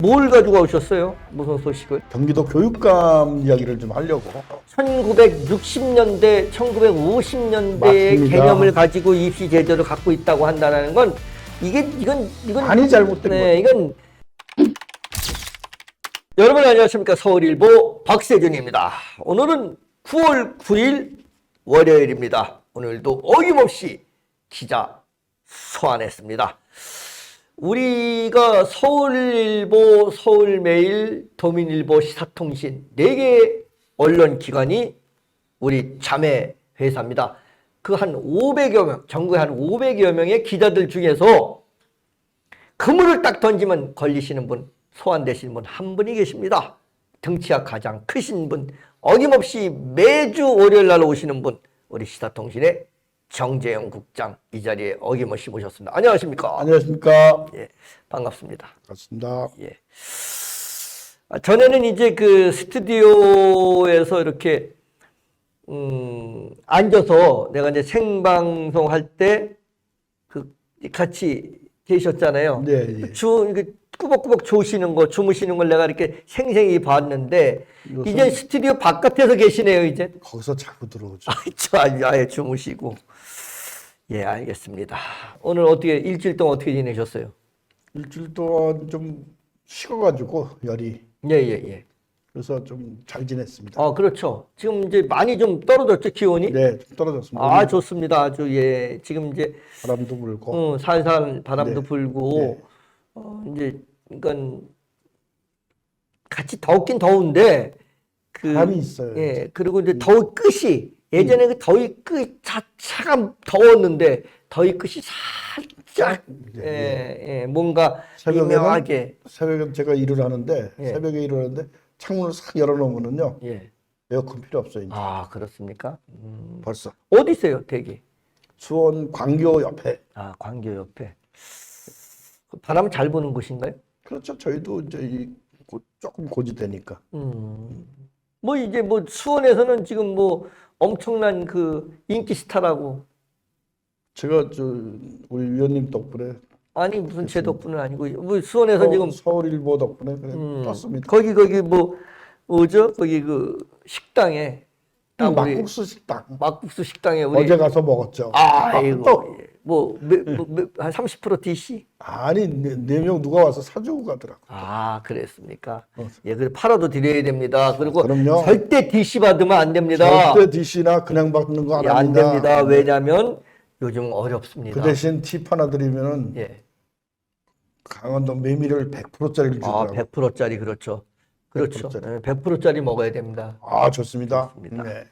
뭘 가지고 오셨어요? 무슨 소식을? 경기도 교육감 이야기를 좀 하려고. 1960년대, 1950년대의 맞습니다. 개념을 가지고 입시 제도를 갖고 있다고 한다는 건 이건 많이 잘못된 거죠. 이건 여러분 안녕하십니까? 서울일보 박세준입니다. 오늘은 9월 9일 월요일입니다. 오늘도 어김없이 기자 소환했습니다. 우리가 서울일보, 서울매일, 도민일보, 시사통신 4개 언론기관이 우리 자매 회사입니다. 그 한 500여 명, 전국에 한 500여 명의 기자들 중에서 그물을 딱 던지면 걸리시는 분, 소환되시는 분 한 분이 계십니다. 덩치가 가장 크신 분, 어김없이 매주 월요일 날 오시는 분, 우리 시사통신의 정재영 국장 이 자리에 어김없이 모셨습니다. 안녕하십니까? 안녕하십니까? 예, 반갑습니다. 반갑습니다. 예. 전에는 이제 그 스튜디오에서 이렇게 앉아서 내가 이제 생방송 할 때 그 같이 계셨잖아요. 네, 예. 이렇게 꾸벅꾸벅 조시는 거, 주무시는 걸 내가 이렇게 생생히 봤는데 이제 스튜디오 바깥에서 계시네요, 이제. 거기서 자꾸 들어오죠. 아예 주무시고. 예, 알겠습니다. 오늘 어떻게 일주일 동안 어떻게 지내셨어요? 일주일 동안 좀 식어가지고 열이. 예, 예, 예. 그래서 좀 잘 지냈습니다. 아, 그렇죠. 지금 이제 많이 좀 떨어졌죠, 기온이? 네, 좀 떨어졌습니다. 아, 좋습니다. 아주, 예. 지금 이제, 바람도 불고. 살살 바람도 네. 불고, 이제, 그러니까, 같이 덥긴 더운데, 바람이 있어요. 예. 그리고 이제 더위 끝이, 예전에 그 더위 끝 자체가 더웠는데, 더위 끝이 살짝, 예, 뭔가 미묘하게. 새벽에 제가 일을 하는데, 예. 새벽에 일을 하는데, 창문을 싹 열어놓으면은요, 예. 에어컨 필요 없어요, 이제. 아, 그렇습니까? 벌써. 어디 있어요, 댁이? 수원 광교 옆에. 아, 광교 옆에. 바람 잘 부는 곳인가요? 그렇죠. 저희도 이제 조금 고지되니까. 뭐 이제 뭐 수원에서는 지금 뭐 엄청난 그 인기 스타라고. 제가 우리 위원님 덕분에 아니 무슨 제 덕분은 아니고 뭐 수원에서 지금 서울일보 덕분에 그냥 떴습니다. 거기 뭐죠? 거기 그 식당에 딱 우리 막국수 식당 막국수 식당에 우리 어제 가서 먹었죠. 아이고 또 예. 한 30% DC? 아니 네 명 누가 와서 사주고 가더라고. 아, 그랬습니까? 예, 그래 팔아도 드려야 됩니다. 그리고 그럼요. 절대 DC 받으면 안 됩니다. 절대 DC나 그냥 받는 거 안 예, 안 합니다. 됩니다. 왜냐면 요즘 어렵습니다. 그 대신 팁 하나 드리면은 예. 강원도 메밀을 100%짜리를 아, 주더라고. 100%짜리 그렇죠. 그렇죠. 100%짜리. 100%짜리 먹어야 됩니다. 아, 좋습니다. 좋습니다. 네.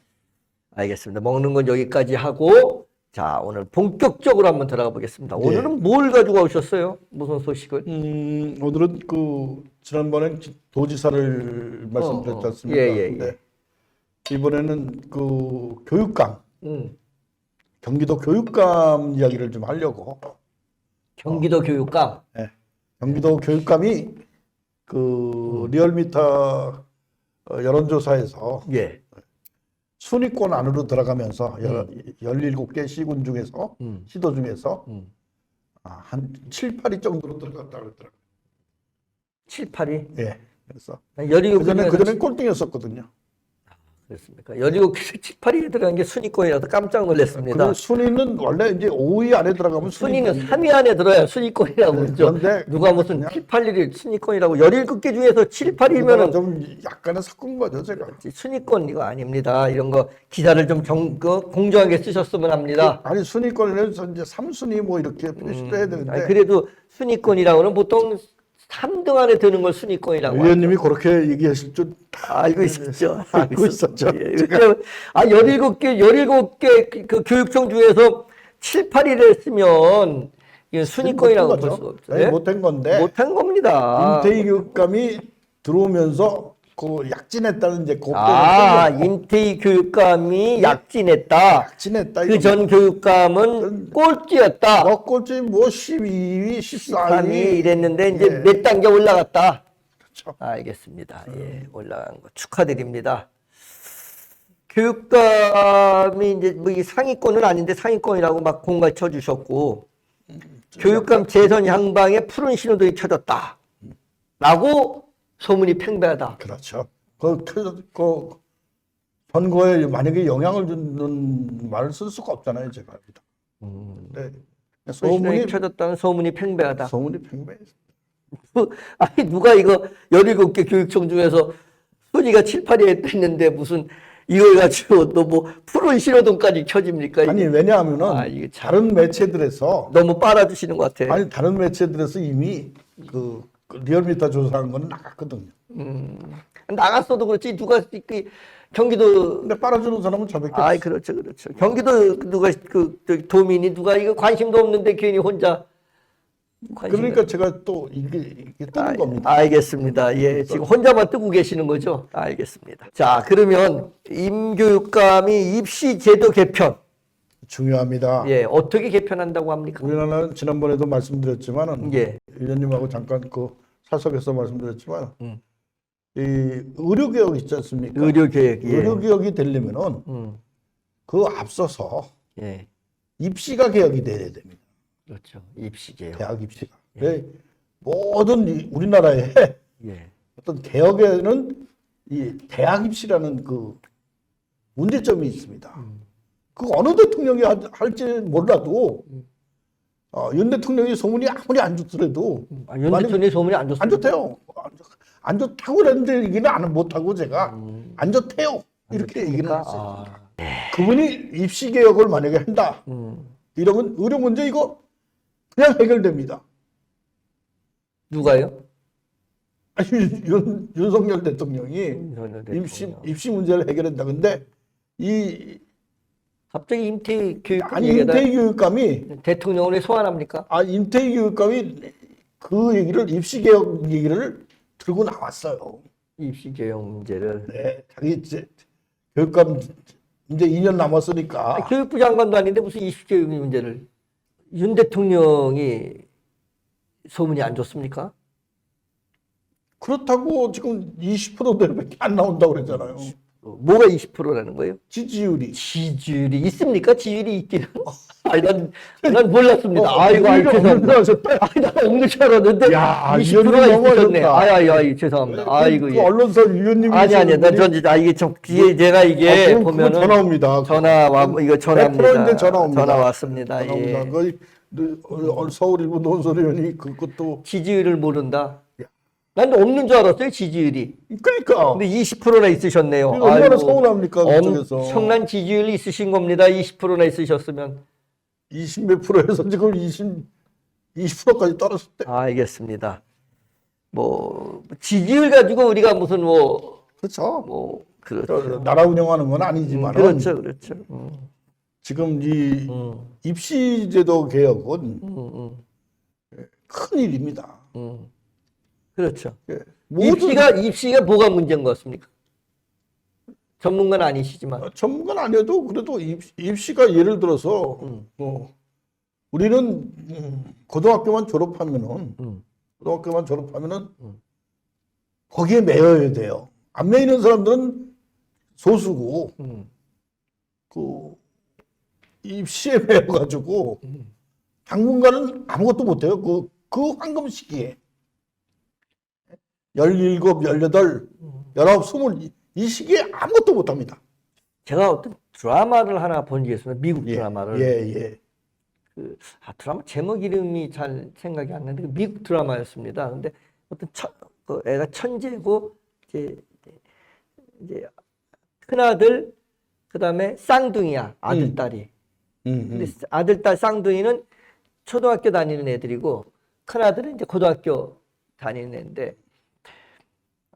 알겠습니다. 먹는 건 여기까지 하고 자, 오늘 본격적으로 한번 들어가 보겠습니다. 오늘은 뭘 가지고 오셨어요? 무슨 소식을? 오늘은 지난번엔 도지사를 말씀드렸지 않습니까? 예. 네. 이번에는 교육감, 경기도 교육감 이야기를 좀 하려고. 경기도 교육감. 네. 경기도 교육감이 리얼미터 여론조사에서 예. 순위권 안으로 들어가면서 17개 시군 중에서 시도 중에서 한 7, 8위 정도로 들어갔다 그러더라고요. 7, 8위? 예. 그래서 17개 그전엔 꼴등이었었거든요. 그렇습니까? 17개 7, 8위에 들어간 게 순위권이라서 깜짝 놀랐습니다. 그 순위는 원래 이제 5위 안에 들어가면 순위는 3위 안에 들어야 순위권이라고 그러죠. 그런데 누가 무슨 7, 8위를 순위권이라고 17개 중에서 7, 8위면은 좀 약간의 섞은 거죠, 제가. 순위권 이거 아닙니다. 이런 거 기사를 좀 공정하게 쓰셨으면 합니다. 아니 순위권에서 이제 3순위 뭐 이렇게 표시돼야 되는데 아니, 그래도 순위권이라고는 보통 3등 안에 드는 걸 순위권이라고 의원님이 그렇게 얘기하실 줄 알고 있었죠. 알고 있었죠. 예, 17개 그 교육청 중에서 7, 8위를 했으면 이건 순위권이라고 볼 수가 없죠. 아니, 못한 건데 못한 겁니다. 임태희 교육감이 들어오면서 약진했다는 이제 임태희 교육감이 약진했다. 약진했다. 그 전 교육감은 꼴찌였다. 꼴찌 뭐 12위, 14위 이랬는데 이제 몇 단계 올라갔다. 그렇죠. 알겠습니다. 예, 올라간 거 축하드립니다. 교육감이 이제 뭐 이 상위권은 아닌데 상위권이라고 막 공갈 쳐주셨고 교육감 재선 향방에 푸른 신호등이 켜졌다. 라고 소문이 팽배하다. 그렇죠. 그 선거에 만약에 영향을 주는 말을 쓸 수가 없잖아요, 제가. 네. 소문이 펴졌다는 소문이 팽배하다. 소문이 팽배했어요. 아니 누가 이거 17개 교육청 중에서 순위가 7, 8위 했는데 무슨 이걸 가지고 또 뭐 푸른 신호등까지 켜집니까? 이게? 아니 왜냐하면은 이게 참 다른 매체들에서 너무 빨아주시는 것 같아. 아니 다른 매체들에서 이미 그 리얼미터 조사한 건 나갔거든요. 나갔어도 그렇지 누가 그 경기도 근데 빨아주는 사람은 저밖에 아 없어요. 그렇죠 그렇죠. 경기도 누가 그 저기 도민이 누가 이거 관심도 없는데 괜히 혼자 그러니까 제가 또 이게 뜨는 겁니다. 알겠습니다. 예, 지금 혼자만 뜨고 계시는 거죠? 알겠습니다. 자, 그러면 임교육감이 입시 제도 개편, 중요합니다. 예, 어떻게 개편한다고 합니까? 우리나라는 지난번에도 말씀드렸지만은 예, 위원님하고 잠깐 그 사석에서 말씀드렸지만 이 의료 개혁 있지 않습니까? 의료 개혁, 예, 의료 개혁이 되려면은 그 앞서서 예, 입시가 개혁이 돼야 됩니다. 그렇죠. 입시 개혁, 대학 입시가. 네. 모든 우리나라의 예, 어떤 개혁에는 이 대학 입시라는 그 문제점이 있습니다. 그 어느 대통령이 할지 몰라도 윤 대통령이 소문이 아무리 안 좋더라도 윤 대통령의 소문이 안 좋습니다. 안 좋대요. 안 좋다고 그랬는데 얘기는 안 못하고 제가 안 좋대요. 이렇게 얘기는 했어요. 그분이 입시 개혁을 만약에 한다. 이러면 의료 문제 이거 그냥 해결됩니다. 누가요? 아니, 윤석열 대통령이 입시 문제를 해결한다. 근데 갑자기 임태희 교육감 아니 얘기하다 임태희 교육감이 대통령을 소환합니까? 임태희 교육감이 그 얘기를 입시 개혁 얘기를 들고 나왔어요. 입시 개혁 문제를. 네, 자기 이제 교육감 이제 2년 남았으니까 교육부 장관도 아닌데 무슨 입시 개혁 문제를 윤 대통령이 소문이 안 좋습니까? 그렇다고 지금 20%대밖에 안 나온다고 그랬잖아요. 뭐가 20%라는 거예요? 지지율이. 지지율이 있습니까? 지지율이 있기는? 아니, 난 몰랐습니다. 아이고, 죄송합니다. 아니, 난 없는 줄 알았는데. 야, 20%가 있으셨네. 너무 죄송합니다. 아이고, 그 예. 언론사 위원님이. 아니, 난 진짜, 이게 좀, 제가 이게 보면은. 전화 옵니다. 이거 전화입니다. 100%인데 전화 옵니다. 전화 왔습니다. 전화 예. 옵니다. 거의 서울일보 논설위원이 그것도. 지지율을 모른다. 난 없는 줄 알았어요, 지지율이. 그러니까. 근데 20%나 있으셨네요. 얼마나 아이고, 서운합니까, 그쪽에서. 엄청난 지지율이 있으신 겁니다. 20%나 있으셨으면. 20몇 프로에서 지금 20%까지 떨어졌대. 알겠습니다. 뭐 지지율 가지고 우리가 무슨 그렇죠. 그렇죠. 나라 운영하는 건 아니지만. 그렇죠. 지금 이 입시제도 개혁은 큰 일입니다. 그렇죠. 예. 입시가 뭐가 문제인 것 같습니까? 전문가는 아니시지만. 전문가는 아니어도 그래도 입시가 예를 들어서 우리는 고등학교만 졸업하면은 거기에 매여야 돼요. 안 매이는 사람들은 소수고 그 입시에 매여가지고 당분간은 아무것도 못해요. 그 황금 시기에 17, 18, 19, 20 이 시기에 아무것도 못합니다. 제가 어떤 드라마를 하나 본 적이 있습니다. 미국 드라마를. 예. 드라마 제목 이름이 잘 생각이 안 나는데 미국 드라마였습니다. 근데 어떤 그 애가 천재고 이제 큰아들 그다음에 쌍둥이야. 아들 딸이. 근데 아들 딸 쌍둥이는 초등학교 다니는 애들이고 큰아들은 이제 고등학교 다니는 애인데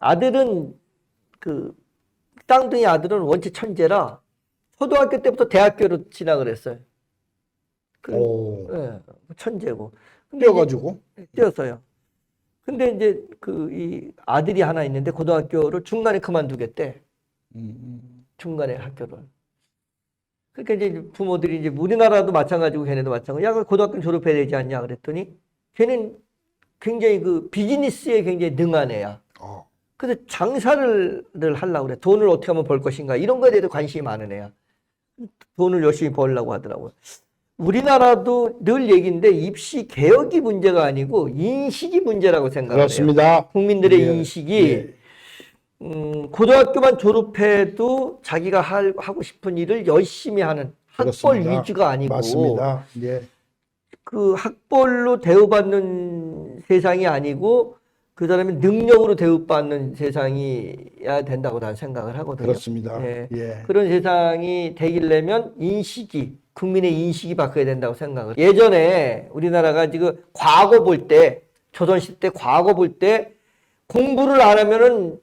아들은 쌍둥이 아들은 원체 천재라 초등학교 때부터 대학교로 진학을 했어요. 예, 천재고. 뛰어가지고. 뛰었어요. 근데 이제 이 아들이 하나 있는데 고등학교를 중간에 그만두겠대. 중간에 학교를. 그러니까 이제 부모들이 이제 우리나라도 마찬가지고 걔네도 마찬가지고 야, 고등학교 졸업해야 되지 않냐 그랬더니 걔는 굉장히 비즈니스에 굉장히 능한 애야. 그래서 장사를 하려고 그래. 돈을 어떻게 하면 벌 것인가. 이런 거에 대해서 관심이 많은 애야. 돈을 열심히 벌려고 하더라고요. 우리나라도 늘 얘기인데 입시 개혁이 문제가 아니고 인식이 문제라고 생각해요. 그렇습니다. 국민들의 예, 인식이 예. 고등학교만 졸업해도 자기가 하고 싶은 일을 열심히 하는 학벌 그렇습니다. 위주가 아니고 맞습니다. 예. 그 학벌로 대우받는 세상이 아니고 그 사람이 능력으로 대우받는 세상이야 된다고 나는 생각을 하거든요. 그렇습니다. 예. 예. 그런 세상이 되기려면 인식이 국민의 인식이 바뀌어야 된다고 생각을. 예전에 우리나라가 지금 과거 볼 때 조선시대 과거 볼 때 공부를 안 하면은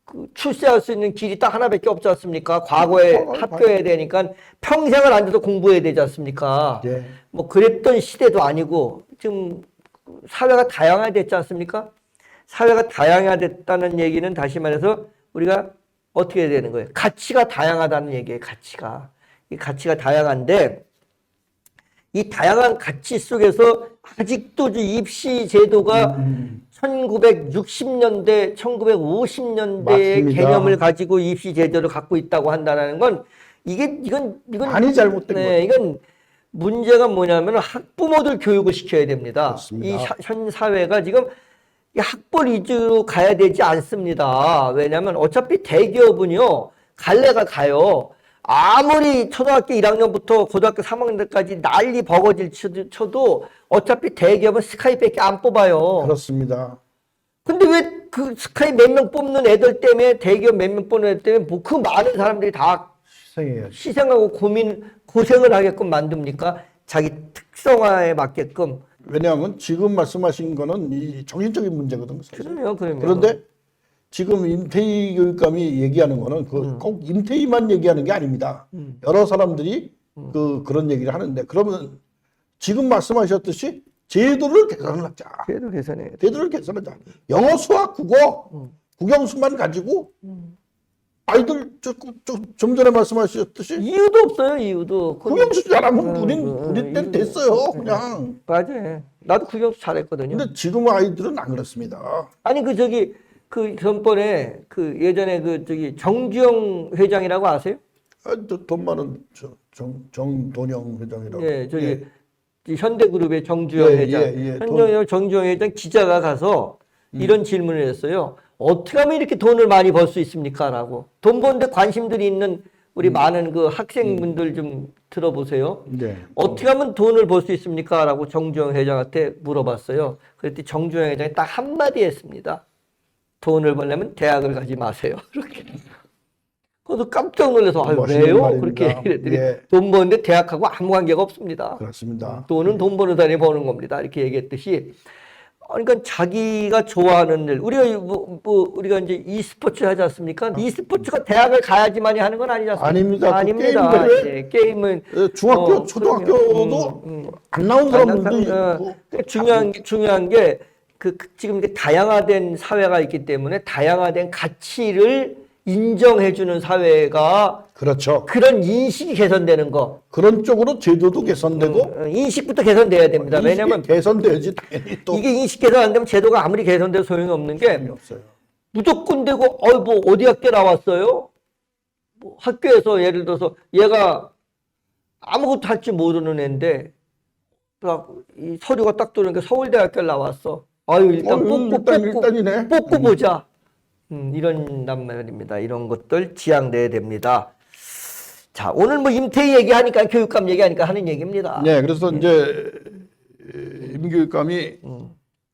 그 출세할 수 있는 길이 딱 하나밖에 없지 않습니까? 과거에 합격해야 되니까 평생을 앉아서 공부해야 되지 않습니까? 예. 뭐 그랬던 시대도 아니고 지금 사회가 다양화됐지 않습니까? 사회가 다양화됐다는 얘기는 다시 말해서 우리가 어떻게 해야 되는 거예요? 가치가 다양하다는 얘기예요. 가치가. 이 가치가 다양한데 이 다양한 가치 속에서 아직도 입시 제도가 1960년대, 1950년대의 맞습니다. 개념을 가지고 입시 제도를 갖고 있다고 한다는 건 이건 많이 잘못된 거예요. 이건 문제가 뭐냐면 학부모들 교육을 시켜야 됩니다. 그렇습니다. 이 현 사회가 지금 이 학벌 위주로 가야 되지 않습니다. 왜냐하면 어차피 대기업은요 갈래가 가요. 아무리 초등학교 1학년부터 고등학교 3학년까지 난리 버거질 쳐도 어차피 대기업은 스카이밖에 안 뽑아요. 그렇습니다. 근데 왜 그 스카이 몇 명 뽑는 애들 때문에 대기업 몇 명 뽑는 애들 때문에 뭐 그 많은 사람들이 다 희생해야죠. 희생하고 고생을 하게끔 만듭니까? 자기 특성화에 맞게끔. 왜냐하면 지금 말씀하신 거는 이 정신적인 문제거든요. 사실. 그러면. 그런데 지금 임태희 교육감이 얘기하는 거는 꼭 임태희만 얘기하는 게 아닙니다. 여러 사람들이 그런 얘기를 하는데 그러면 지금 말씀하셨듯이 제도를 개선하자. 그래도 개선해. 제도를 개선하자. 영어, 수학, 국어, 국영수만 가지고 아이들 좀 전에 말씀하셨듯이 이유도 없어요, 이유도. 국영수 잘하면 우리 땐 됐어요. 그냥. 맞아요. 나도 국영수 잘했거든요. 근데 지금 아이들은 안 그렇습니다. 아니 그 전번에 그 예전에 정주영 회장이라고 아세요? 돈 많은 정돈영 회장이라고. 예, 이 현대그룹의 정주영 회장. 정주영 회장 기자가 가서 이런 질문을 했어요. 어떻게 하면 이렇게 돈을 많이 벌 수 있습니까? 라고. 돈 버는데 관심들이 있는 우리 많은 그 학생분들 좀 들어보세요. 네. 어떻게 하면 돈을 벌 수 있습니까? 라고 정주영 회장한테 물어봤어요. 그랬더니 정주영 회장이 딱 한마디 했습니다. 돈을 벌려면 대학을 가지 마세요. 그렇게. 그래서 깜짝 놀라서 왜요? 말입니다. 그렇게 얘기했더니 예. 돈 버는데 대학하고 아무 관계가 없습니다. 그렇습니다. 돈은 돈 버는 사람이 버는 겁니다. 이렇게 얘기했듯이 그러니까 자기가 좋아하는 일 우리가 이제 e스포츠 하지 않습니까? e스포츠가 대학을 가야지만이 하는 건 아니지 않습니까? 아닙니다. 아닙니다. 게임들을 게임은 중학교, 초등학교도 안 나온 사람들도 있고. 중요한 게 지금 이게 다양화된 사회가 있기 때문에 다양화된 가치를 인정해주는 사회가 그렇죠. 그런 인식이 개선되는 거. 그런 쪽으로 제도도 개선되고 인식부터 개선돼야 됩니다. 왜냐하면 개선돼야지 당연히 또 이게 인식 개선 안 되면 제도가 아무리 개선돼도 소용이 없는 게 없어요. 무조건 되고 뭐 어디 학교 나왔어요? 뭐 학교에서 예를 들어서 얘가 아무것도 할 줄 모르는 애인데 이 서류가 딱 들어오니까 서울대학교를 나왔어. 아유 일단 일단이네. 뽑고 보자. 이런 말입니다. 이런 것들 지양돼야 됩니다. 자, 오늘 뭐 임태희 얘기하니까 교육감 얘기하니까 하는 얘기입니다. 네, 그래서 이제 임 교육감이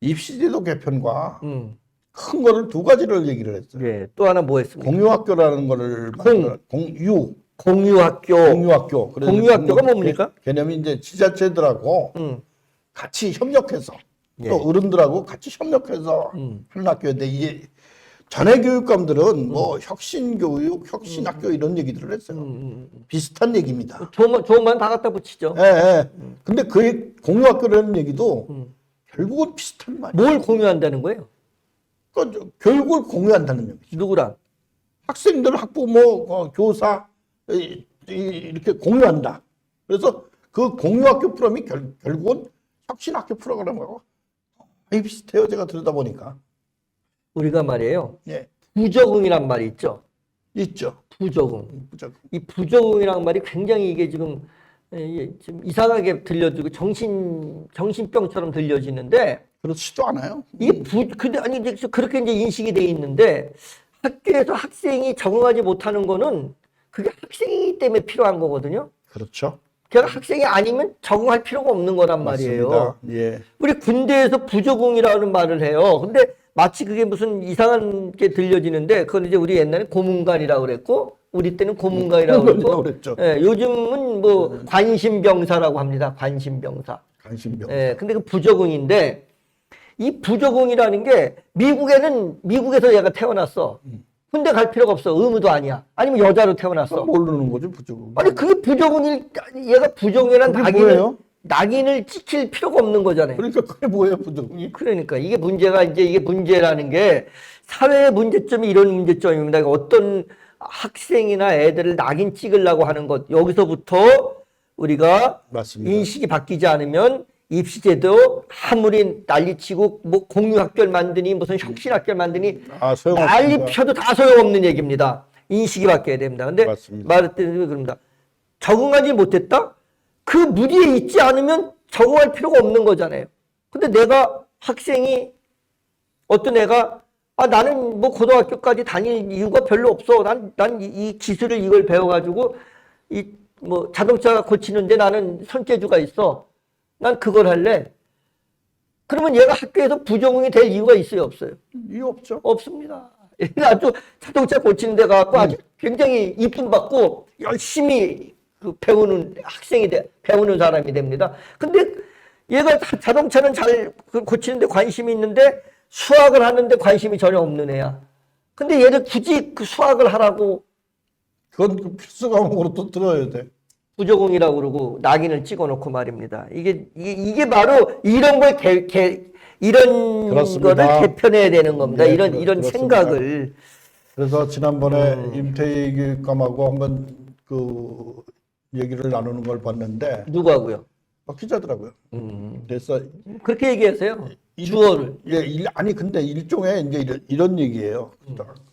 입시제도 개편과 큰 거를 두 가지를 얘기를 했어요. 예, 또 하나 뭐 했습니까? 공유학교라는 거를 공유학교. 공유학교가 뭡니까? 개념이 이제 지자체들하고 같이 협력해서 또 어른들하고 같이 협력해서 하는 학교인데 이게 전에 교육감들은 뭐 혁신교육, 혁신학교 이런 얘기들을 했어요. 비슷한 얘기입니다. 좋은 말 다 갖다 붙이죠. 예, 예. 근데 그 공유학교라는 얘기도 결국은 비슷한 말이에요. 뭘 공유한다는 거예요? 그러니까 교육을 공유한다는 얘기죠. 누구랑? 학생들, 학부모, 교사 이렇게 공유한다. 그래서 그 공유학교 프로그램이 결국은 혁신학교 프로그램하고 거의 비슷해요. 제가 들여다보니까. 우리가 말이에요. 예. 부적응이란 말이 있죠. 있죠. 부적응. 부적응. 이 부적응이란 말이 굉장히 이게 지금 좀 이상하게 들려지고 정신병처럼 들려지는데 그렇지도 않아요. 이게 근데 아니 이제 그렇게 이제 인식이 돼 있는데 학교에서 학생이 적응하지 못하는 거는 그게 학생이기 때문에 필요한 거거든요. 그렇죠. 걔가 학생이 아니면 적응할 필요가 없는 거란 말이에요. 맞습니다. 예. 우리 군대에서 부적응이라는 말을 해요. 근데 마치 그게 무슨 이상한 게 들려지는데 그건 이제 우리 옛날에 고문관이라고 그랬고 우리 때는 고문관이라고 그랬고 그랬죠. 예, 요즘은 뭐 관심병사라고 합니다. 관심병사. 관심병. 예, 근데 그 부적응인데 이 부적응이라는 게 미국에서 얘가 태어났어. 군대 갈 필요가 없어. 의무도 아니야. 아니면 여자로 태어났어. 모르는 거지 부적응. 아니 그게 부적응일 얘가 부적응이란 그게 뭐예요? 낙인을 찍힐 필요가 없는 거잖아요. 그러니까 그게 뭐예요 부적응이? 그러니까 이게 문제가 이제 이게 문제라는 게 사회의 문제점이 이런 문제점입니다. 그러니까 어떤 학생이나 애들을 낙인 찍으려고 하는 것 여기서부터 우리가 맞습니다. 인식이 바뀌지 않으면 입시제도 아무리 난리치고 뭐 공유학교를 만드니 무슨 혁신학교를 만드니 소용없습니다. 난리 펴도 다 소용없는 얘기입니다. 인식이 바뀌어야 됩니다. 근데 맞습니다. 말했더니 그럽니다. 적응하지 못했다? 그 무리에 있지 않으면 적응할 필요가 없는 거잖아요. 근데 내가 학생이 어떤 애가 나는 뭐 고등학교까지 다닐 이유가 별로 없어. 난 이 기술을 이걸 배워가지고 이 뭐 자동차 고치는데 나는 손재주가 있어. 난 그걸 할래. 그러면 얘가 학교에서 부적응이 될 이유가 있어요, 없어요? 이유 없죠. 없습니다. 얘가 아주 자동차 고치는 데 가고 아주 굉장히 이쁨 받고 열심히 그 배우는 배우는 사람이 됩니다. 근데 얘가 자동차는 잘 고치는데 관심이 있는데 수학을 하는데 관심이 전혀 없는 애야. 근데 얘를 굳이 그 수학을 하라고 그건 그 필수 과목으로 또 들어야 돼. 부적응이라고 그러고 낙인을 찍어놓고 말입니다. 이게 바로 이런 걸 이런 그렇습니다. 거를 개편해야 되는 겁니다. 네, 이런 그렇습니다. 생각을. 그래서 지난번에 임태희 교육감하고 한번 그 얘기를 나누는 걸 봤는데 누구하고요? 기자더라고요. 그래서 그렇게 얘기하세요. 주어를. 아니 근데 일종의 이제 이런 얘기예요.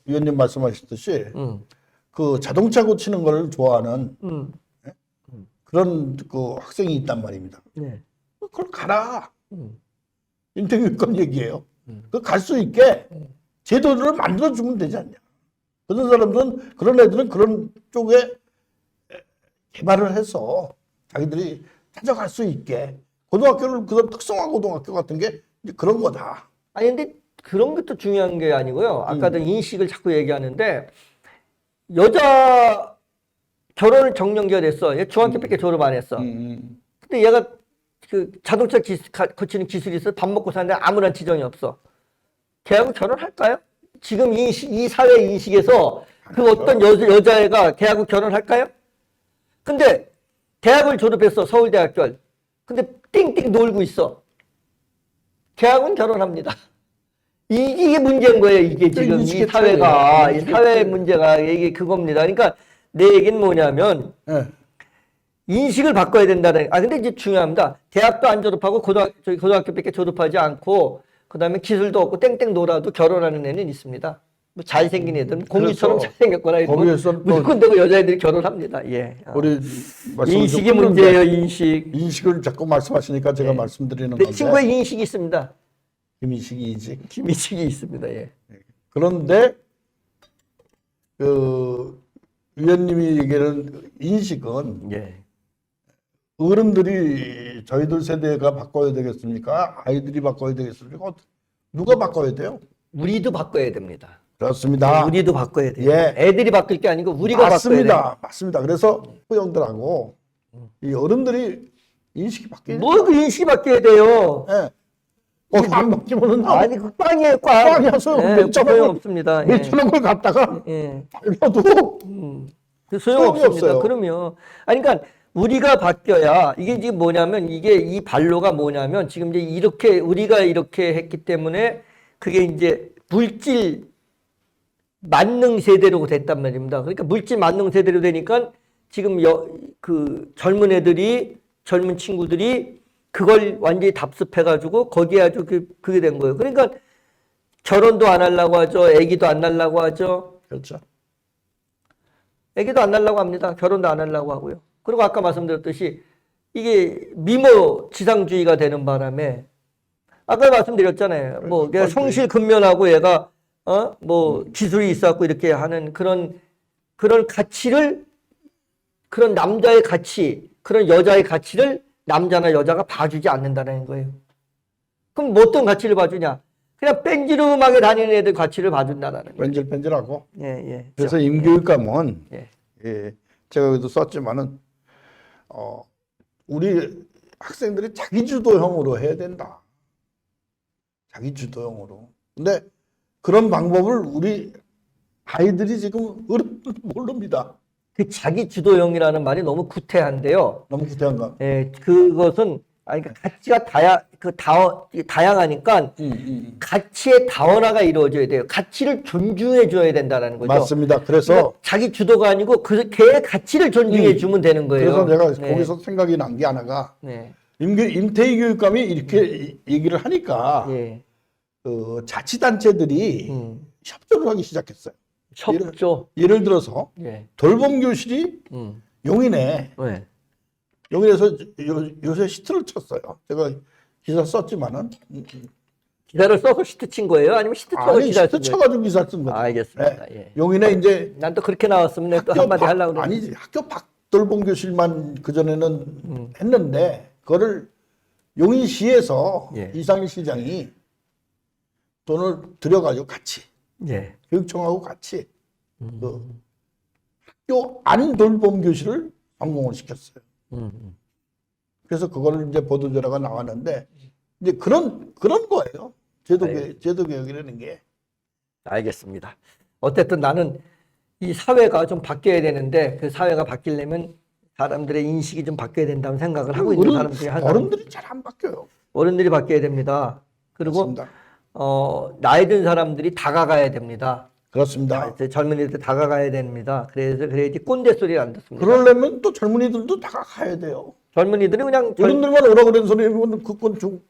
위원님 말씀하셨듯이 그 자동차 고치는 걸 좋아하는 그런 그 학생이 있단 말입니다. 네. 그걸 가라. 임태희 교육감 얘기예요. 그 갈 수 있게 제도를 만들어 주면 되지 않냐. 그런 애들은 그런 쪽에 개발을 해서 자기들이 찾아갈 수 있게 고등학교를 그런 특성화 고등학교 같은 게 이제 그런 거다. 아니 근데 그런 것도 중요한 게 아니고요. 아까도 인식을 자꾸 얘기하는데 여자 결혼을 정년기가 됐어. 얘 중학교밖에 졸업 안 했어. 근데 얘가 그 자동차 고치는 기술이 있어. 밥 먹고 사는데 아무런 지정이 없어. 걔하고 결혼할까요? 지금 이 사회 인식에서 그 어떤 여자애가 걔하고 결혼할까요? 근데 대학을 졸업했어. 서울대학교. 근데 띵띵 놀고 있어. 걔하고는 결혼합니다. 이게 문제인 거예요. 이게 지금 이 사회가, 이 사회 문제가 이게 그겁니다. 그러니까 내 얘기는 뭐냐면 인식을 바꿔야 된다는. 근데 이제 중요합니다. 대학도 안 졸업하고 고등학교밖에 졸업하지 않고 그다음에 기술도 없고 땡땡 놀아도 결혼하는 애는 있습니다. 뭐 잘생긴 애들은 공주처럼 잘생겼거나 이러면 무조건 되고 여자애들이 결혼합니다. 예. 우리 인식이 문제예요. 인식을 자꾸 말씀하시니까 제가 말씀드리는 내 건데. 친구의 인식이 있습니다. 김인식이 있습니다. 예. 그런데 그 위원님이 얘기하는 인식은 어른들이 저희들 세대가 바꿔야 되겠습니까? 아이들이 바꿔야 되겠습니까? 누가 바꿔야 돼요? 우리도 바꿔야 됩니다. 그렇습니다. 우리도 바꿔야 돼요. 애들이 바뀔 게 아니고 우리가 바꿔야 돼요. 맞습니다. 그래서 후영들하고 이 어른들이 인식이 바뀌어야 돼요. 뭐 그 인식이 바뀌어야 돼요. 안 바뀌면은 아니 그 빵이에요, 빵. 빵이야 소용없습니다. 몇천 원을 갖다가 팔려도 그 소용없습니다. 그러면 그러니까 우리가 바뀌어야 이게 지금 뭐냐면 이게 이 반로가 뭐냐면 지금 이제 이렇게 우리가 이렇게 했기 때문에 그게 이제 물질 만능 세대로 됐단 말입니다. 그러니까 물질 만능 세대로 되니까 지금 그 젊은 친구들이 그걸 완전히 답습해가지고 거기에 아주 그게 된 거예요. 그러니까 결혼도 안 하려고 하죠. 아기도 안 낳으려고 하죠. 그렇죠. 애기도 안 낳으려고 합니다. 결혼도 안 하려고 하고요. 그리고 아까 말씀드렸듯이 이게 미모 지상주의가 되는 바람에 아까 말씀드렸잖아요. 뭐 내가 성실 근면하고 얘가 뭐 기술이 있었고 이렇게 하는 그런 가치를, 그런 남자의 가치, 그런 여자의 가치를 남자나 여자가 봐주지 않는다는 거예요. 그럼 뭐 어떤 가치를 봐주냐? 그냥 뺀지름하게 다니는 애들 가치를 봐준다는 거예요. 뺀질뺀질하고. 예, 예. 그래서 임교육감은 예. 예, 제가 여기도 썼지만은 우리 학생들이 자기 주도형으로 해야 된다. 자기 주도형으로. 근데 그런 방법을 우리 아이들이 지금 모릅니다. 그 자기 주도형이라는 말이 너무 구태한데요. 너무 구태한가? 예, 그것은 그러니까 가치가 다양하니까 가치의 다원화가 이루어져야 돼요. 가치를 존중해 줘야 된다는 거죠. 맞습니다. 그래서 그러니까 자기 주도가 아니고 걔의 가치를 존중해 주면 되는 거예요. 그래서 제가 네. 거기서 생각이 난 게 하나가 네. 임태희 교육감이 이렇게 얘기를 하니까 예. 자치단체들이 협조를 하기 시작했어요. 협조. 예를 들어서 예. 돌봄교실이 용인에 네. 용인에서 요새 시트를 쳤어요. 제가 기사 썼지만은 기사를 써서 시트 친 거예요? 아니면 시트 쳐서 아니 기사 시트 쓴 거예요? 쳐가지고 기사 쓴 거죠. 알겠습니다. 네. 예. 용인에 이제 난 또 그렇게 나왔으면 내가 또 한마디 하려고 그러는데. 아니지 학교 밖 돌봄교실만 그 전에는 했는데 그거를 용인시에서 예. 이상일 시장이 돈을 들여가지고 같이 예. 교육청하고 같이 그 학교 안 돌봄교실을 성공을 시켰어요. 그래서 그거를 이제 보도자료가 나왔는데 이제 그런 거예요. 제도 개혁이라는 게. 알겠습니다. 어쨌든 나는 이 사회가 좀 바뀌어야 되는데 그 사회가 바뀌려면 사람들의 인식이 좀 바뀌어야 된다는 생각을 하고 있는 사람 중에 하나. 어른들이 잘 안 바뀌어요. 어른들이 바뀌어야 됩니다. 그리고 맞습니다. 나이 든 사람들이 다가가야 됩니다. 그렇습니다. 젊은이들 다가가야 됩니다. 그래야지 꼰대 소리를 안 듣습니다. 그러려면 또 젊은이들도 다가가야 돼요. 젊은이들이 그냥 어른들만 오라 그런 소리면 그건 좀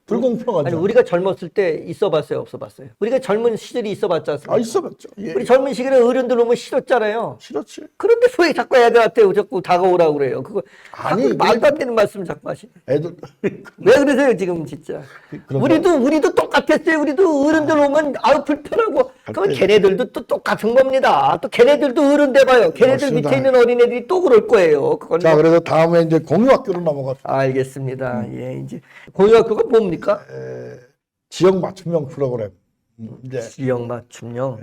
불공평하죠. 아니 우리가 젊었을 때 있어봤어요, 없어봤어요? 우리가 젊은 시절이 있어봤지 않습니까? 아 있어봤죠. 예. 우리 젊은 시절에 어른들 오면 싫었잖아요. 싫었지. 그런데 왜 자꾸 애들한테 자꾸 다가오라고 그래요? 그거 아니, 자꾸 말도 안 되는 말씀 자꾸 하시네. 애들 왜 그러세요 지금 진짜? 그런가? 우리도 똑같았어요. 우리도 어른들 오면 아우 불편하고 그럼 때. 걔네들도 또 똑같은 겁니다. 또 걔네들도 어른 돼봐요. 걔네들 맞습니다. 밑에 있는 어린애들이 또 그럴 거예요. 그건 자 뭐- 그래서 다음에 이제 공유학교로 넘어갑시다. 알겠습니다. 예, 이제 공유학교가 뭡니까? 지역 맞춤형 프로그램. 이제 지역 맞춤형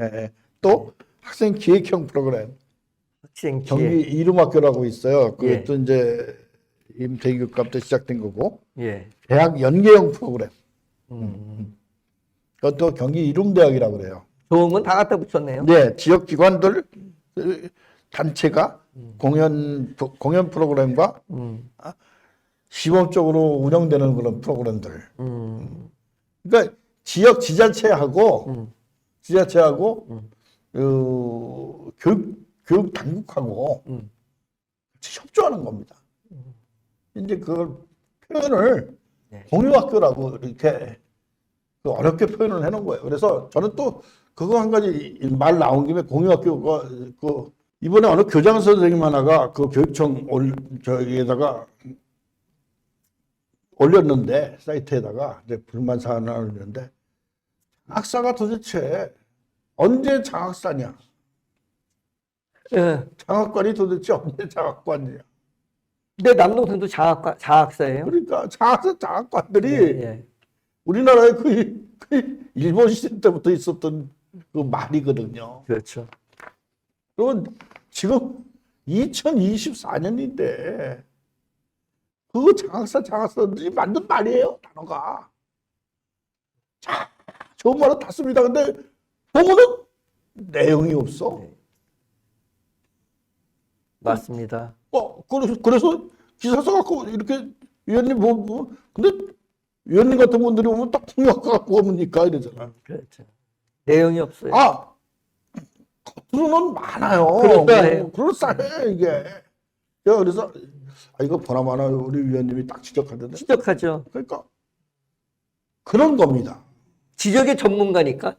또 학생 기획형 프로그램. 학생 경기 기회. 이름학교라고 있어요. 예. 그것도 이제 임태희 교육감 때 시작된 거고 예. 대학 연계형 프로그램. 그것도 경기 이룸대학이라고 그래요. 좋은 건 다 갖다 붙였네요. 네, 지역 기관들 단체가 공연 프로그램과 시범적으로 운영되는 그런 프로그램들. 그러니까 지역 지자체하고 교육 당국하고 같이 협조하는 겁니다. 이제 그걸 표현을 공유학교라고 이렇게 어렵게 표현을 해놓은 거예요. 그래서 저는 또 그거 한 가지 말 나온 김에 공유학교가 이번에 어느 교장 선생님 하나가 그 교육청 저기에다가 올렸는데 사이트에다가 이제 불만 사안을 올렸는데 장학사가 도대체 언제 장학사냐? 예. 장학관이 도대체 언제 장학관이냐? 내 남동생도 장학사예요. 그러니까 장학관들이 예. 우리나라에 그 일본 시대 때부터 있었던 그 말이거든요. 그렇죠. 그건 지금 2024년인데 그 장학사들이 만든 말이에요, 단어가. 자, 좋은 말은 다 씁니다. 근데 보고는 내용이 없어. 맞습니다. 그래서 기사 써갖고 이렇게 위원님 근데 위원님 같은 분들이 오면 딱 공유학과 갖고 오니까 이러잖아. 그렇죠. 내용이 없어요. 겉으로는 많아요. 그럴싸해요. 그럴싸해 이게. 제가 그래서 이거 보나마나 우리 위원님이 딱 지적하던데. 지적하죠. 그러니까 그런 겁니다. 지적의 전문가니까.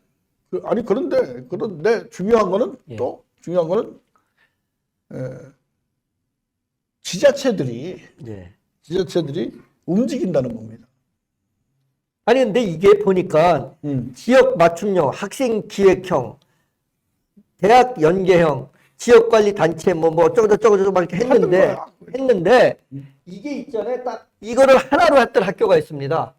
그런데 중요한 거는 예. 또 중요한 거는 지자체들이 예. 움직인다는 겁니다. 아니 근데 이게 보니까 지역 맞춤형, 학생 기획형, 대학 연계형, 지역 관리 단체 뭐 어쩌고저쩌고 막 이렇게 했는데 이게 있잖아요. 딱 이거를 하나로 했던 학교가 있습니다.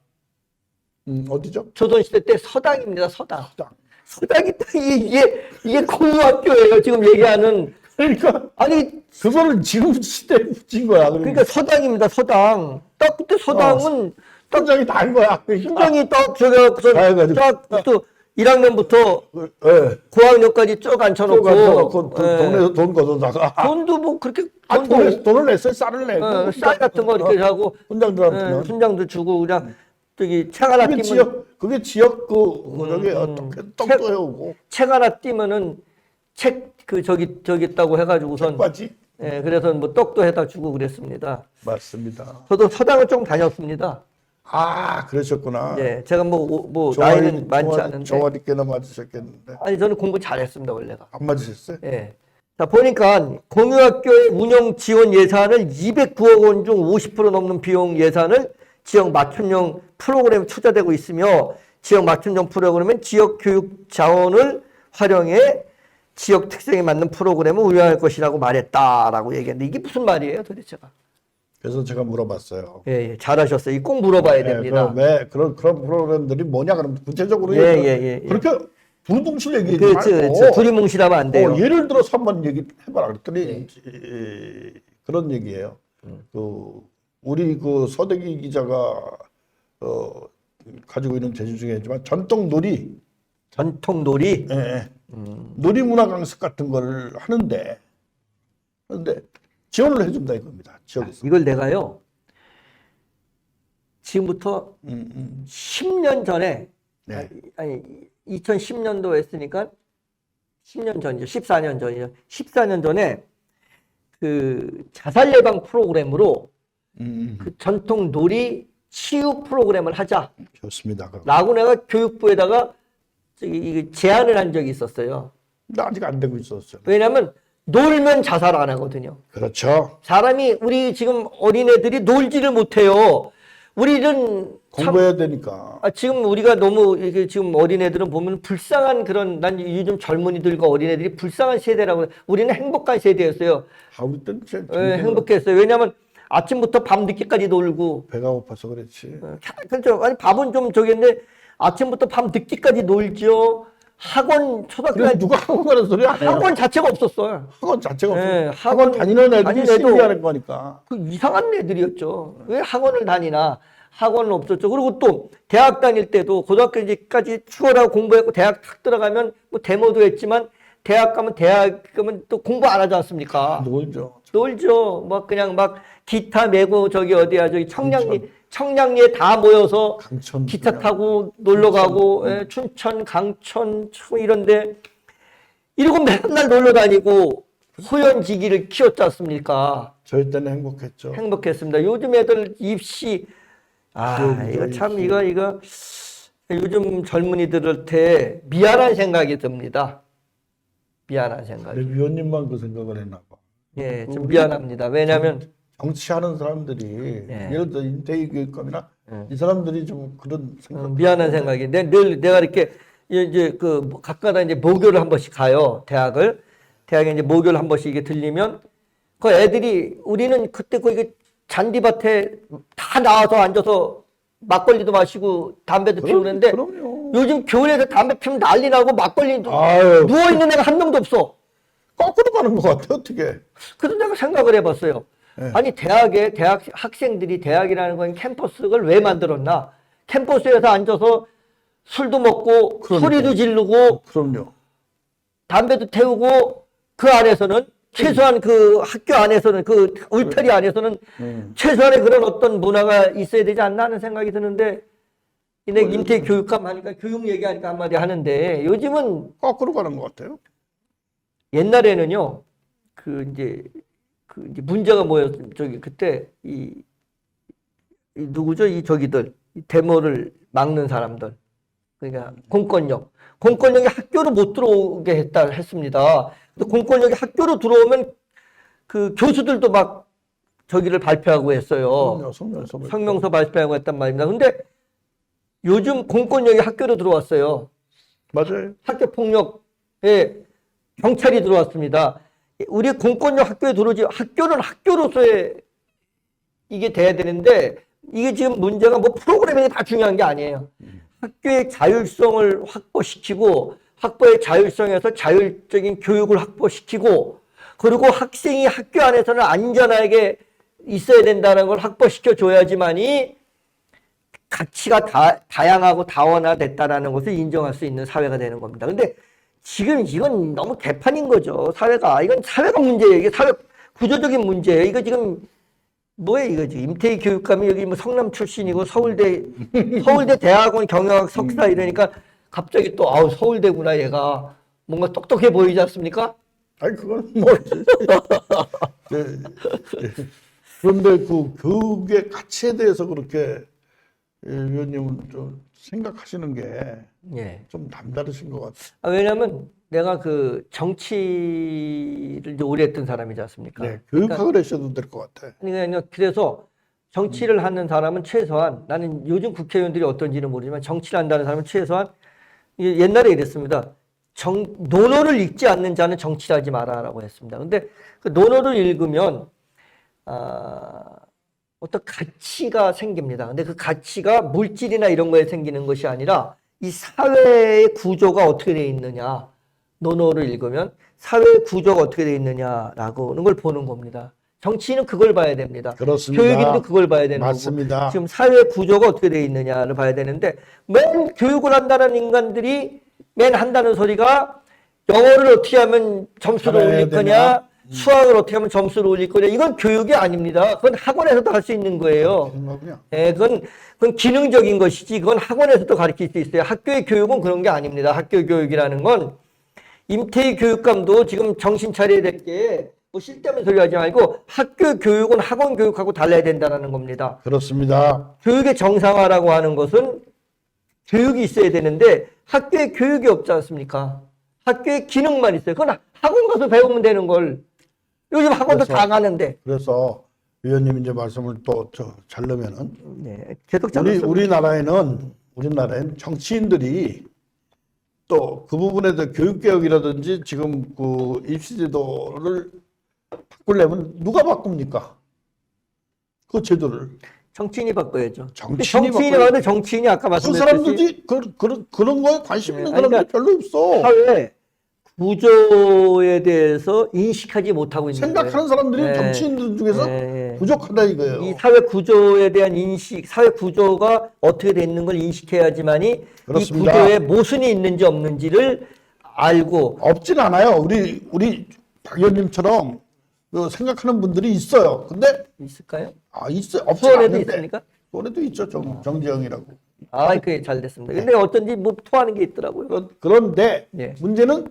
어디죠? 조선시대 때 서당입니다. 서당. 서당. 서당이 딱 이게 공무학교예요. 지금 얘기하는. 그러니까 아니 그거를 지금 시대에 붙인 거야. 그러니까 서당입니다. 서당. 딱 그때 서당은 현장이 다 한 거야. 굉장히 딱 저기 해가지고. 딱또 1학년부터 예. 고학년까지 쭉 앉혀놓고 동네에서 돈 걷어다가 돈도 뭐 그렇게 돈을 냈어요. 쌀을 내고 쌀 같은 거 이렇게 하고 훈장들한테는 훈장도 주고 그냥 저기 책 하나 띄면 그게 지역 저기 떡도 해오고 책 하나 띄면은 책 저기 있다고 해가지고선 책받이 예, 그래서 뭐 떡도 해다 주고 그랬습니다. 맞습니다. 저도 서당을 좀 다녔습니다. 아 그러셨구나. 예, 제가 뭐 나이는 많지 않은데. 종아리께나 맞으셨겠는데 아니 저는 공부 잘했습니다 원래가. 안 맞으셨어요? 예. 자 보니까 공유학교의 운영 지원 예산을 209억 원 중 50% 넘는 비용 예산을 지역 맞춤형 프로그램에 투자되고 있으며 지역 맞춤형 프로그램은 지역 교육 자원을 활용해 지역 특성에 맞는 프로그램을 운영할 것이라고 말했다라고 얘기했는데 이게 무슨 말이에요 도대체가? 그래서 제가 물어봤어요. 예, 잘하셨어요. 이 꼭 물어봐야 됩니다. 왜 그런 프로그램들이 뭐냐 그러면 구체적으로 그렇게 두루뭉실 얘기하지 그렇죠. 두리뭉실하면 안 돼요. 예를 들어서 한번 얘기해봐라 그랬더니 그런 얘기예요. 우리 그 서대기 기자가 가지고 있는 재주 중에 있지만 전통놀이, 놀이문화 강습 같은 걸 하는데 지원을 해준다 이겁니다. 지역에서. 이걸 내가요. 지금부터 10년 전에 아니 2010년도 했으니까 10년 전이죠. 14년 전이죠. 14년 전에 그 자살 예방 프로그램으로 그 전통 놀이 치유 프로그램을 하자. 좋습니다. 라고 내가 교육부에다가 저기 제안을 한 적이 있었어요. 근데 아직 안 되고 있었어요. 왜냐하면 놀면 자살 안 하거든요. 그렇죠. 사람이 우리 지금 어린애들이 놀지를 못해요. 우리는 공부해야 되니까. 지금 우리가 너무 이게 지금 어린애들은 보면 불쌍한 그런 난 요즘 젊은이들과 어린애들이 불쌍한 세대라고 우리는 행복한 세대였어요. 우리 때는 행복했어요. 왜냐하면 아침부터 밤 늦게까지 놀고 배가 고파서 그렇지. 그렇죠. 아니 밥은 좀 저기인데 아침부터 밤 늦게까지 놀죠. 학원 초등학교 누가 학원 가는 소리 안 해요? 학원 자체가 없었어요. 학원 자체가 없어요. 학원 다니는 애들이 신기하는 거니까. 그 이상한 애들이었죠. 왜 학원을 다니나? 학원은 없었죠. 그리고 또 대학 다닐 때도 고등학교까지 추월하고 공부했고 대학 탁 들어가면 뭐 데모도 했지만 대학 가면 또 공부 안 하지 않습니까? 놀죠. 막 그냥 막 기타 메고 저기 어디야 저기 청량리에 다 모여서 기타 타고 놀러 가고 춘천, 강천 이런데 이러고 맨날 놀러 다니고 호연지기를 키웠지 않습니까? 저희 때는 행복했죠. 행복했습니다. 요즘 애들 입시 이거 참 이거 요즘 젊은이들한테 미안한 생각이 듭니다. 미안한 생각이. 위원님만 그 생각을 했나 봐. 예, 좀 미안합니다. 왜냐하면 정치하는 사람들이 예를 들어 인테이 교육감이나 이 사람들이 좀 그런 생각. 미안한 생각이. 내가 이렇게 이제 그 가끔가다 이제 모교를 한 번씩 가요. 대학에 이제 모교를 한 번씩 이게 들리면 그 애들이 우리는 그때 거기 잔디밭에 다 나와서 앉아서 막걸리도 마시고 담배도 피우고 그러는데 요즘 교회에서 담배 피우면 난리 나고 막걸리도 누워있는 애가 한 명도 없어. 거꾸로 가는 것 같아 어떻게. 그래서 내가 생각을 해봤어요. 아니 대학 학생들이 대학이라는 건 캠퍼스를 왜 만들었나? 캠퍼스에서 앉아서 술도 먹고 소리도 지르고 담배도 태우고 그 안에서는 최소한 그 학교 안에서는 그 울타리 안에서는 최소한의 그런 어떤 문화가 있어야 되지 않나 하는 생각이 드는데 내가 인태 교육감 하니까 교육 얘기하니까 한마디 하는데 요즘은 거꾸로 가는 것 같아요. 옛날에는요 이제 문제가 뭐였어요? 그때 누구죠? 저기들 데모를 막는 사람들 그러니까 공권력이 학교로 못 들어오게 했습니다. 공권력이 학교로 들어오면 그 교수들도 막 저기를 발표하고 했어요. 성명서 발표하고 했단 말입니다. 근데 요즘 공권력이 학교로 들어왔어요. 맞아요. 학교 폭력에 경찰이 들어왔습니다. 우리 공권력 학교에 들어오지, 학교는 학교로서의 이게 돼야 되는데, 이게 지금 문제가 뭐 프로그래밍이 다 중요한 게 아니에요. 학교의 자율성을 확보시키고, 학교의 자율성에서 자율적인 교육을 확보시키고, 그리고 학생이 학교 안에서는 안전하게 있어야 된다는 걸 확보시켜 줘야지만이 가치가 다양하고 다원화됐다라는 것을 인정할 수 있는 사회가 되는 겁니다. 근데 지금 이건 너무 개판인 거죠. 사회가. 이건 사회가 문제예요. 이게 사회 구조적인 문제예요. 이거 지금 뭐예요, 이거 지금. 임태희 교육감이 여기 뭐 성남 출신이고 서울대 대학원 경영학 석사 이러니까 갑자기 또 아우 서울대구나 얘가 뭔가 똑똑해 보이지 않습니까? 아니 그건 뭐 그런데 그 교육의 가치에 대해서 그렇게 위원님은 좀 생각하시는 게 좀 예. 남다르신 것 같아요. 왜냐면 내가 그 정치를 이제 오래 했던 사람이지 않습니까? 네, 교육학을 하셔도 될 것 같아. 그러니까 그래서 정치를 하는 사람은 최소한, 나는 요즘 국회의원들이 어떤지는 모르지만 정치를 한다는 사람은 최소한 옛날에 이랬습니다. 논어를 읽지 않는 자는 정치를 하지 마라라고 했습니다. 근데 그 논어를 읽으면 어떤 가치가 생깁니다. 근데 그 가치가 물질이나 이런 거에 생기는 것이 아니라 이 사회의 구조가 어떻게 되어 있느냐, 논어를 읽으면 사회의 구조가 어떻게 되어 있느냐라고 걸 보는 겁니다. 정치인은 그걸 봐야 됩니다. 그렇습니다. 교육인도 그걸 봐야 되는 맞습니다. 거고, 지금 사회 구조가 어떻게 되어 있느냐를 봐야 되는데, 맨 교육을 한다는 인간들이 맨 한다는 소리가 영어를 어떻게 하면 점수를 올릴 거냐, 수학을 어떻게 하면 점수를 올릴 거냐. 이건 교육이 아닙니다. 그건 학원에서도 할 수 있는 거예요. 예, 그건 기능적인 것이지, 그건 학원에서도 가르칠 수 있어요. 학교의 교육은 그런 게 아닙니다. 학교 교육이라는 건, 임태희 교육감도 지금 정신 차려야 될 게, 뭐 쓸데없는 소리 하지 말고, 학교 교육은 학원 교육하고 달라야 된다는 겁니다. 그렇습니다. 교육의 정상화라고 하는 것은 교육이 있어야 되는데, 학교에 교육이 없지 않습니까? 학교에 기능만 있어요. 그건 학원 가서 배우면 되는 걸. 요즘 학원도 다 가는데. 그래서 위원님 이제 말씀을 또 잘 넣으면은 네, 계속 우리나라에는 정치인들이 또 그 부분에 대해 교육개혁이라든지 지금 그 입시제도를 바꾸려면 누가 바꿉니까? 그 제도를. 정치인이 바꿔야죠. 정치인이 바꾸는데 정치인이 아까 그 말씀드렸듯이 사람들이 그런 거에 관심 있는 사람들이 그러니까 별로 없어. 사회 구조에 대해서 인식하지 못하고 있는 생각하는 거예요. 사람들이 정치인들 중에서 부족하다 이거예요. 이 사회 구조에 대한 인식, 사회 구조가 어떻게 돼 있는 걸 인식해야지만이 그렇습니다. 이 구조에 모순이 있는지 없는지를 알고. 없진 않아요. 우리 박 의원님처럼 그 생각하는 분들이 있어요. 근데 있을까요? 있어요. 없진 수원에도 않는데. 있습니까? 수원에도 있죠. 정재영이라고. 그게 잘 됐습니다. 근데 어쩐지 뭐 토하는 게 있더라고요. 그런데 예. 문제는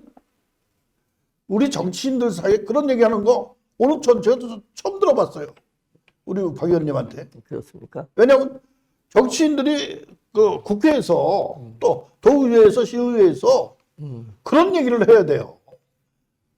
우리 정치인들 사이에 그런 얘기하는 거 오늘 저도 처음 들어봤어요. 우리 박 의원님한테. 그렇습니까? 왜냐하면 정치인들이 그 국회에서 또 도의회에서 시의회에서 그런 얘기를 해야 돼요.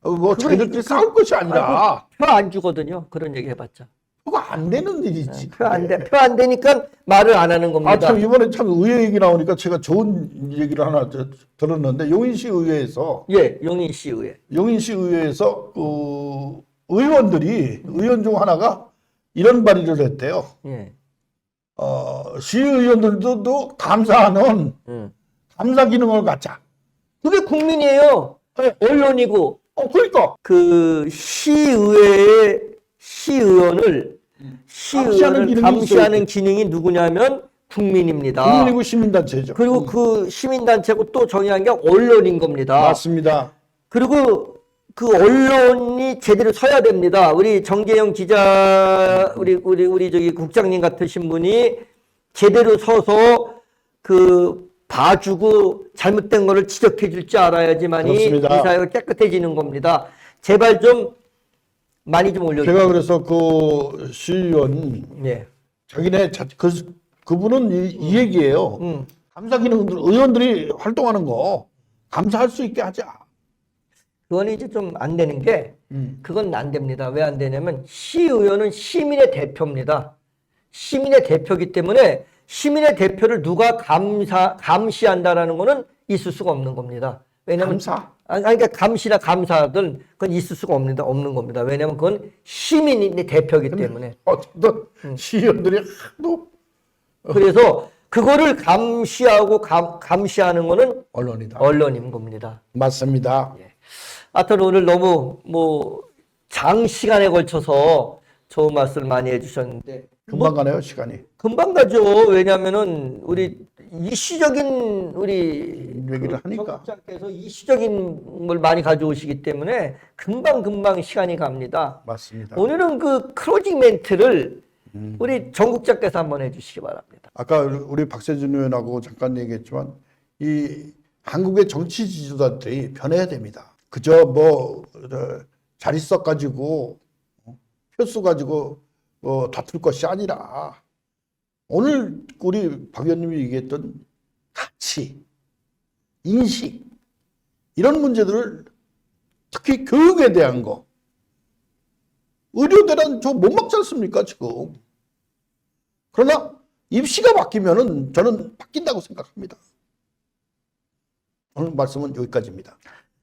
뭐 자기들끼리 싸울 것이 아니라 표 안 주거든요. 그런 얘기 해봤자. 그거 안 되는 일이지. 표 안 되니까 말을 안 하는 겁니다. 참 이번에 참 의회 얘기 나오니까 제가 좋은 얘기를 하나 들었는데 용인시 의회에서 용인시 의회. 용인시 의회에서 그 의원 중 하나가 이런 발의를 했대요. 예. 시의원들도 감사하는 감사 기능을 갖자. 그게 국민이에요. 언론이고. 그러니까 그 시의원을 감시하는 기능이 누구냐면 국민입니다. 국민이고 시민단체죠. 그리고 그 시민단체고 또 정의한 게 언론인 겁니다. 맞습니다. 그리고 그 언론이 제대로 서야 됩니다. 우리 정계영 기자, 우리 저기 국장님 같으신 분이 제대로 서서 그 봐주고 잘못된 거를 지적해 줄 줄 알아야지만이 이 사회가 깨끗해지는 겁니다. 제발 좀 많이 좀 올려주세요. 제가 그래서 그 시의원 자기네 그분은 이 얘기예요. 감사 기능들 의원들이 활동하는 거 감사할 수 있게 하자. 그건 이제 좀 안 되는 게, 그건 안 됩니다. 왜 안 되냐면, 시의원은 시민의 대표입니다. 시민의 대표이기 때문에, 시민의 대표를 누가 감시한다라는 거는 있을 수가 없는 겁니다. 왜냐면, 감사? 그러니까 감시나 감사들, 그건 있을 수가 없는 겁니다. 왜냐면 그건 시민의 대표이기 때문에. 어쨌든 시의원들이 하도 그래서, 그거를 감시하고 감시하는 거는 언론이다. 언론인 겁니다. 맞습니다. 하여튼 오늘 너무 장시간에 걸쳐서 좋은 말씀을 많이 해주셨는데 금방 가네요, 시간이. 금방 가죠. 왜냐하면은 우리 이슈적인 우리 얘기를 하니까. 정국장께서 이슈적인 걸 많이 가져오시기 때문에 금방 시간이 갑니다. 맞습니다. 오늘은 그 클로징 멘트를 우리 정국장께서 한번 해주시기 바랍니다. 아까 우리 박세준 의원하고 잠깐 얘기했지만 이 한국의 정치 지도자들이 변해야 됩니다. 그저 잘 있어 가지고 표수 가지고 다툴 것이 아니라 오늘 우리 박 의원님이 얘기했던 가치, 인식 이런 문제들을 특히 교육에 대한 거 의료대란 저 못 막지 않습니까 지금. 그러나 입시가 바뀌면은 저는 바뀐다고 생각합니다. 오늘 말씀은 여기까지입니다.